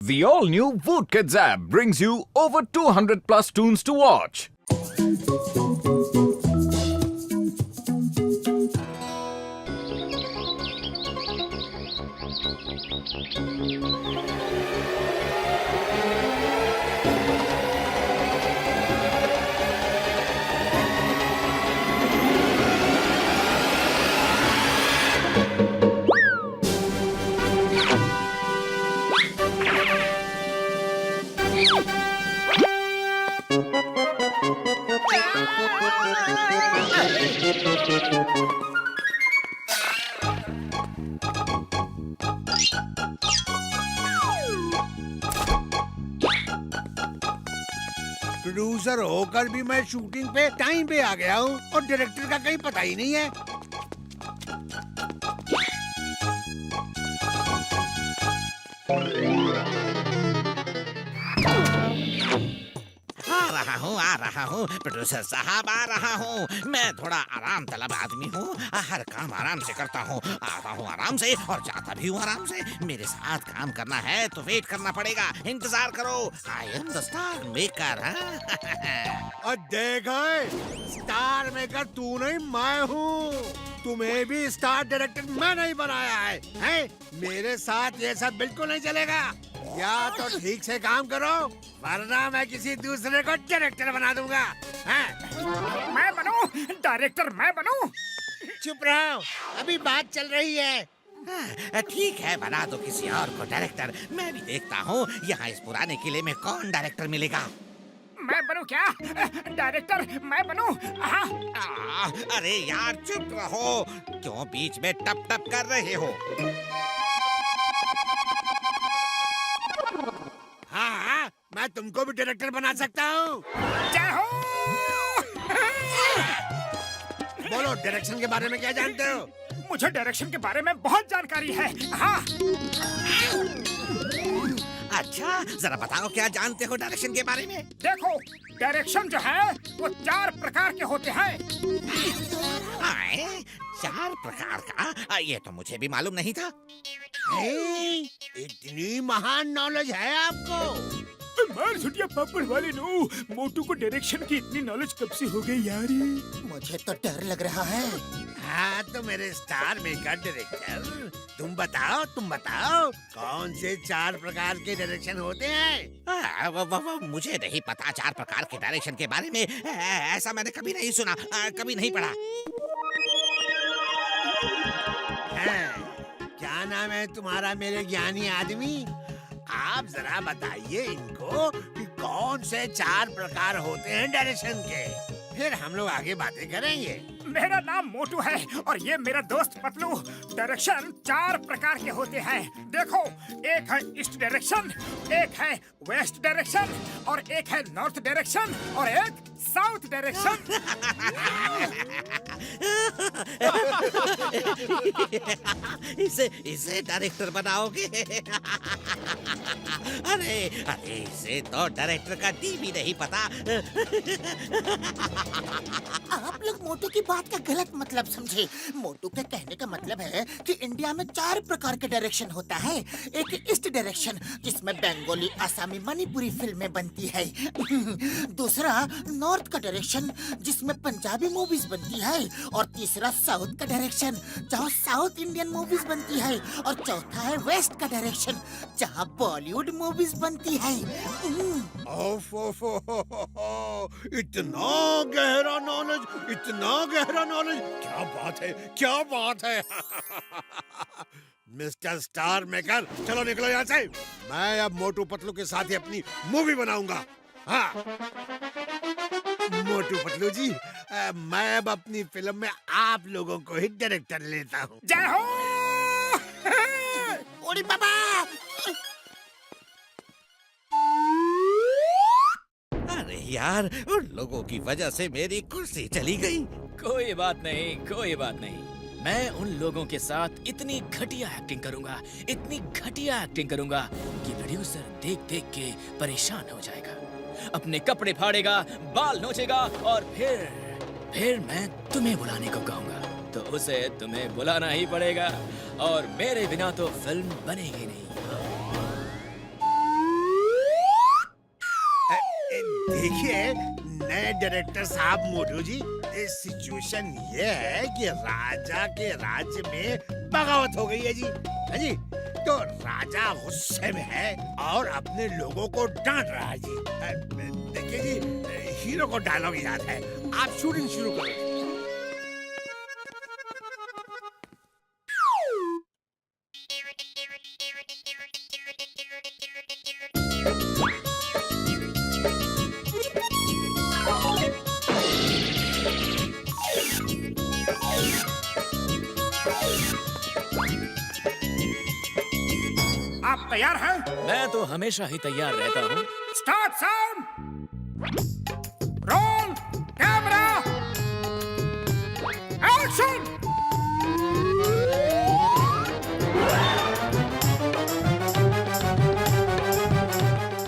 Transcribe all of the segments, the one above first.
The all-new Voot Kids app brings you over 200 plus tunes to watch. Producer होकर भी मैं shooting पे time पे आ गया हूँ और डायरेक्टर का कहीं पता ही नहीं है। आ रहा हूँ प्रोड्यूसर साहब, आ रहा हूँ। मैं थोड़ा आराम तलब आदमी हूँ, हर काम आराम से करता हूँ। आता हूँ आराम से और जाता भी हूँ आराम से। मेरे साथ काम करना है तो वेट करना पड़ेगा, इंतजार करो। I am the star maker. और देखो, स्टार मेकर तू नहीं मैं हूँ। तुम्हें भी स्टार डायरेक्टर मैं नहीं बनाया है? मेरे साथ ये सब बिल्कुल नहीं चलेगा। या तो ठीक से काम करो वरना मैं किसी दूसरे को डायरेक्टर बना दूंगा। मैं बनूं डायरेक्टर, मैं बनूं? चुप रहो, अभी बात चल रही है। ठीक है, बना दो किसी और को डायरेक्टर। मैं भी देखता हूँ यहाँ इस पुराने किले में कौन डायरेक्टर मिलेगा। मैं बनूं क्या डायरेक्टर? मैं बनूं? अरे यार चुप रहो, क्यों बीच में टप टप कर रहे हो? हाँ, मैं तुमको भी डायरेक्टर बना सकता हूँ। जय हो। बोलो, डायरेक्शन के बारे में क्या जानते हो? मुझे डायरेक्शन के बारे में बहुत जानकारी है। हाँ। अच्छा, जरा बताओ क्या जानते हो डायरेक्शन के बारे में? देखो, डायरेक्शन जो है वो 4 प्रकार के होते हैं। 4 प्रकार का? ये तो मुझे भी मालूम नहीं था। इतनी महान नॉलेज है आपको? मार छुटिया पापड़ वाले नो, मोटू को डायरेक्शन की इतनी नॉलेज कब से हो गई यार? मुझे तो डर लग रहा है। हाँ तो मेरे स्टार मेकर डायरेक्टर, तुम बताओ कौन से 4 प्रकार के डायरेक्शन होते हैं? वो मुझे नहीं पता 4 प्रकार के डायरेक्शन के बारे में। ऐसा मैंने कभी नहीं सुना, कभी नहीं पढ़ा। क्या नाम है तुम्हारा मेरे ज्ञानी आदमी? आप जरा बताइए इनको कि कौन से 4 प्रकार होते हैं डायरेक्शन के, फिर हम लोग आगे बातें करेंगे। मेरा नाम मोटू है और ये मेरा दोस्त पतलू। डायरेक्शन 4 प्रकार के होते हैं। देखो, एक है ईस्ट डायरेक्शन, एक है वेस्ट डायरेक्शन और एक है नॉर्थ डायरेक्शन और एक साउथ डायरेक्शन। इसे डायरेक्टर बनाओगे? अरे इसे तो डायरेक्टर का डी भी नहीं पता। आप लोग मोटू की बात का गलत मतलब समझे। मोटू के कहने का मतलब है कि इंडिया में 4 प्रकार के डायरेक्शन होता है। एक ईस्ट डायरेक्शन जिसमें बंगाली, आसामी, मणिपुरी फिल्में बनती है। दूसरा नॉर्थ का डायरेक्शन जिसमें पंजाबी मूवीज बनती है। और तीसरा साउथ का डायरेक्शन जहाँ साउथ इंडियन मूवीज बनती है। और चौथा है वेस्ट का डायरेक्शन जहाँ बॉलीवुड मूवीज बनती है। इतना गहरा नॉलेज, क्या बात है। मिस्टर स्टार मेकर, चलो निकलो यहाँ से। मैं अब मोटू पतलू के साथ ही अपनी मूवी बनाऊंगा। हाँ मोटू पतलू जी, मैं अब अपनी फिल्म में आप लोगों को ही डायरेक्टर लेता हूँ। जय हो। ओरी बाबा, अरे यार, उन लोगों की वजह से मेरी कुर्सी चली गई। कोई बात नहीं। मैं उन लोगों के साथ इतनी घटिया एक्टिंग करूंगा कि प्रोड्यूसर देख के परेशान हो जाएगा, अपने कपड़े फाड़ेगा, बाल नोचेगा और फिर मैं तुम्हें बुलाने को कहूंगा तो उसे तुम्हें बुलाना ही पड़ेगा और मेरे बिना तो फिल्म बनेगी नहीं। देखिए नए डायरेक्टर साहब मोटू जी, इस सिचुएशन ये है कि राजा के राज्य में बगावत हो गई है जी, है जी। तो राजा गुस्से में है और अपने लोगों को डांट रहा है जी। देखिए जी, हीरो को डायलॉग याद है, आप शूटिंग शुरू करो। आप तैयार हैं? मैं तो हमेशा ही तैयार रहता हूँ। Start sound, roll camera, action.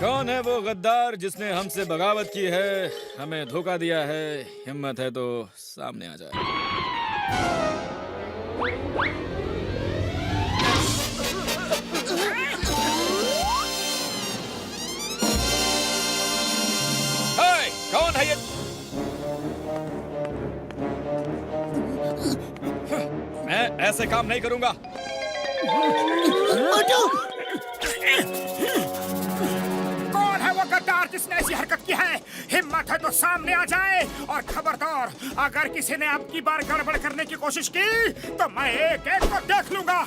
कौन है वो गद्दार जिसने हमसे बगावत की है, हमें धोखा दिया है? हिम्मत है तो सामने आ जाए। हे, कौन है ये? मैं ऐसे काम नहीं करूंगा। कौन है वो गद्दार जिसने ऐसी हरकत की है? हिम्मत है तो सामने आ जाए, और खबरदार अगर किसी ने अब की बार गड़बड़ करने की कोशिश की तो मैं एक एक को देख लूंगा।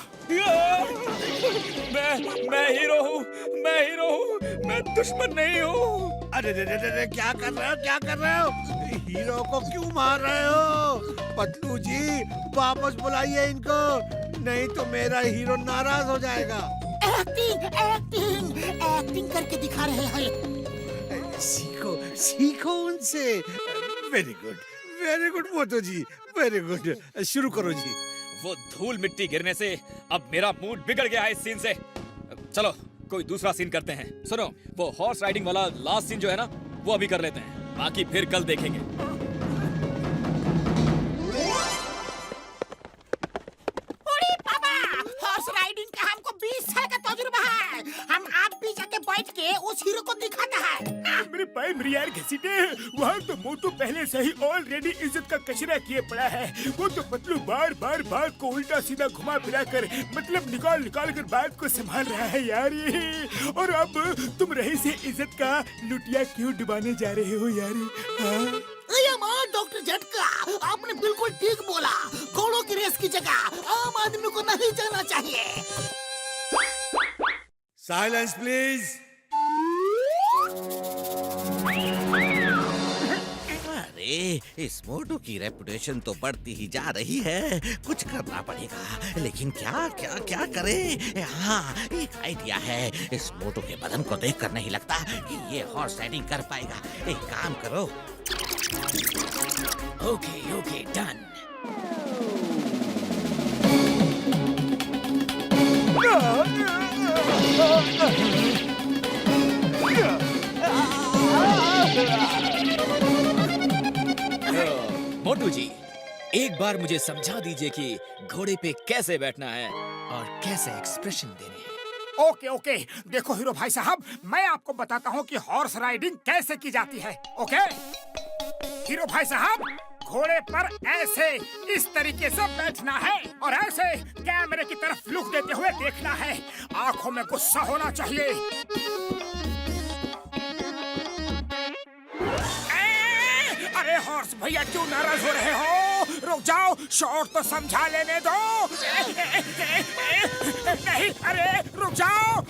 मैं हीरो हूँ, मैं हीरो हूँ, मैं दुश्मन नहीं हूँ। अरे क्या कर रहे हो, क्या कर रहे हो? हीरो को क्यों मार रहे हो? पतलू जी वापस बुलाइए इनको, नहीं तो मेरा हीरो नाराज हो जाएगा। एक्टिंग एक्टिंग एक्टिंग करके दिखा रहे हैं। सीखो सीखो उनसे। वेरी गुड मोटू जी, वेरी गुड। शुरू करो जी। वो धूल मिट्टी गिरने से अब मेरा मूड बिगड़ गया है इस सीन से। चलो कोई दूसरा सीन करते हैं। सुनो, वो हॉर्स राइडिंग वाला लास्ट सीन जो है ना, वो अभी कर लेते हैं, बाकी फिर कल देखेंगे। अरे पापा, हॉर्स राइडिंग का हमको 20 साल का तजुर्बा है। हम आप भी जाके बैठ के उस हीरो को दिखाता है। मेरे भाई मेरी यार घसीटे, वहाँ तो मोटू पहले से ही ऑलरेडी इज्जत का कचरा किए पड़ा है। वो तो पतलू बार बार बात को उल्टा सीधा घुमा फिरा कर, मतलब निकाल निकाल कर बात को संभाल रहा है यार ये। और अब तुम रही से इज्जत का लुटिया क्यों डुबाने जा रहे हो यार? डॉक्टर झटका, आपने बिल्कुल ठीक बोला। घोड़ों की रेस की जगह आम आदमी को नहीं जाना चाहिए। Silence please. अरे इस मोटू की रेपुटेशन तो बढ़ती ही जा रही है, कुछ करना पड़ेगा। लेकिन क्या क्या क्या करे? हाँ, एक आइडिया है। इस मोटू के बदन को देखकर नहीं लगता कि ये हॉर्स राइडिंग कर पाएगा। एक काम करो। Okay okay, done. Motu ji, एक बार मुझे समझा दीजिए कि घोड़े पे कैसे बैठना है और कैसे एक्सप्रेशन देने हैं। ओके ओके, देखो हीरो भाई साहब, मैं आपको बताता हूँ कि हॉर्स राइडिंग कैसे की जाती है। ओके हीरो भाई साहब, घोड़े पर ऐसे इस तरीके से बैठना है और ऐसे कैमरे की तरफ लुक देते हुए देखना है। आंखों में गुस्सा होना चाहिए। अरे हॉर्स भैया क्यों नाराज हो रहे हो? रुक जाओ, शॉट तो समझा लेने दो। नहीं, अरे रुक जाओ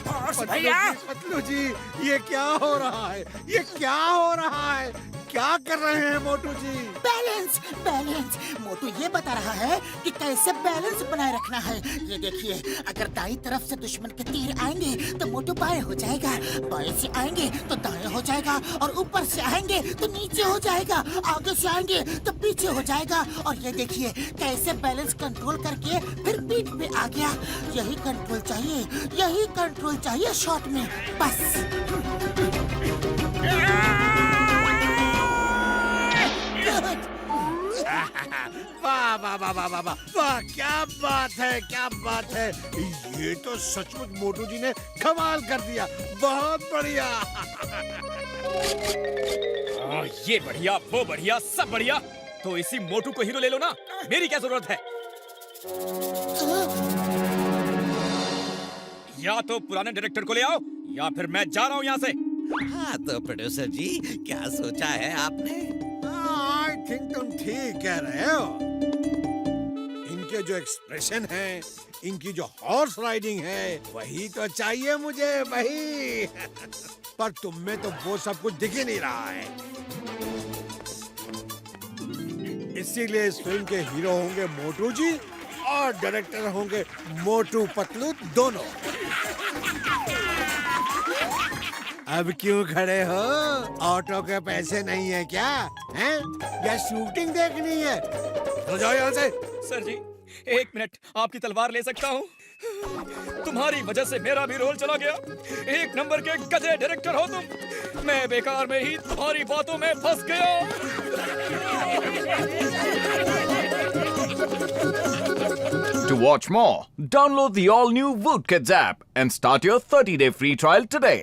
हॉर्स भैया। पतलू जी ये क्या हो रहा है? ये क्या हो रहा है? क्या कर रहे हैं मोटू जी? बैलेंस बैलेंस, मोटू ये बता रहा है कि कैसे बैलेंस बनाए रखना है। ये देखिए, अगर दाईं तरफ से दुश्मन के तीर आएंगे तो मोटू बाएं हो जाएगा, बाएं से आएंगे तो दाएं हो जाएगा, और ऊपर से आएंगे तो नीचे हो जाएगा, आगे से आएंगे तो पीछे हो जाएगा। और ये देखिए कैसे बैलेंस कंट्रोल करके फिर पीठ पे आ गया। यही कंट्रोल चाहिए, यही कंट्रोल चाहिए शॉट में, बस। वाह वाह वाह वाह वाह वाह वाह, क्या बात है, क्या बात है। ये तो सचमुच मोटू जी ने कमाल कर दिया। बहुत बढ़िया। ये बढ़िया, वो बढ़िया, सब बढ़िया। तो इसी मोटू को हीरो ले लो ना, मेरी क्या जरूरत है? या तो पुराने डायरेक्टर को ले आओ, या फिर मैं जा रहा हूँ यहाँ से। हाँ तो प्रोड्यूसर जी, क्या सोचा है आपने? आई थिंक तुम ठीक कह रहे हो। इनके जो एक्सप्रेशन है, इनकी जो हॉर्स राइडिंग है, वही तो चाहिए मुझे, वही। पर तुम में तो वो सब कुछ दिख ही नहीं रहा है। इसीलिए इस फिल्म के हीरो होंगे मोटू जी और डायरेक्टर होंगे मोटू पतलू दोनों। अब क्यों खड़े हो? ऑटो के पैसे नहीं है क्या? हैं? या शूटिंग देखनी है? तो जाओ यहाँ से। सर जी, 1 मिनट, आपकी तलवार ले सकता हूँ? तुम्हारी वजह से मेरा भी रोल चला गया। 1 नंबर के गधे डायरेक्टर हो तुम। मैं बेकार में ही तुम्हारी बातों में फंस गया। To watch more, download the all-new Woot Kids app and start your 30-day free trial today.